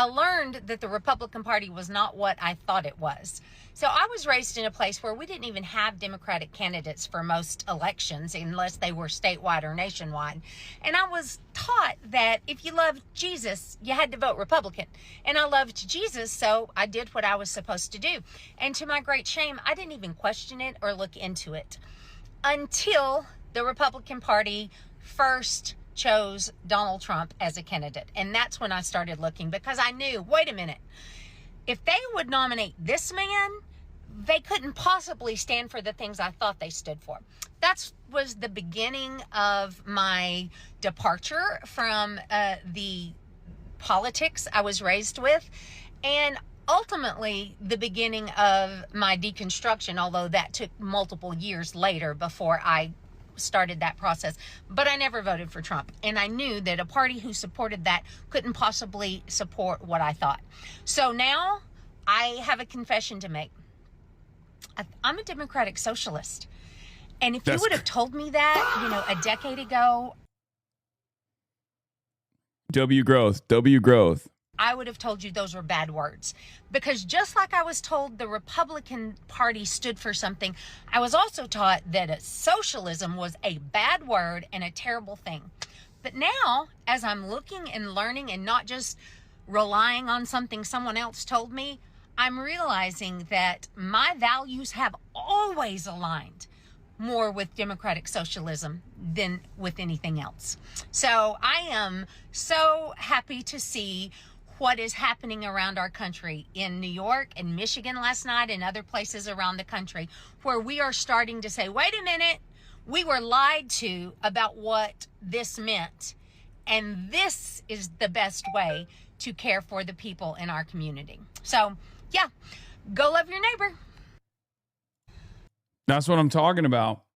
learned that the Republican Party was not what I thought it was. So I was raised in a place where we didn't even have Democratic candidates for most elections unless they were statewide or nationwide. And I was taught that if you loved Jesus, you had to vote Republican. And I loved Jesus, so I did what I was supposed to do. And to my great shame, I didn't even question it or look into it until the Republican Party first chose Donald Trump as a candidate. And that's when I started looking, because I knew, wait a minute, if they would nominate this man, they couldn't possibly stand for the things I thought they stood for. That was the beginning of my departure from the politics I was raised with, and ultimately the beginning of my deconstruction, although that took multiple years later before I started that process. But I never voted for Trump, and I knew that a party who supported that couldn't possibly support what I thought. So now I have a confession to make. I'm a Democratic Socialist, and if you would have told me that, a decade ago, W growth, I would have told you those were bad words. Because just like I was told the Republican Party stood for something, I was also taught that socialism was a bad word and a terrible thing. But now, as I'm looking and learning and not just relying on something someone else told me, I'm realizing that my values have always aligned more with democratic socialism than with anything else. So I am so happy to see what is happening around our country in New York and Michigan last night and other places around the country, where we are starting to say, wait a minute, we were lied to about what this meant. And this is the best way to care for the people in our community. So yeah, go love your neighbor. That's what I'm talking about.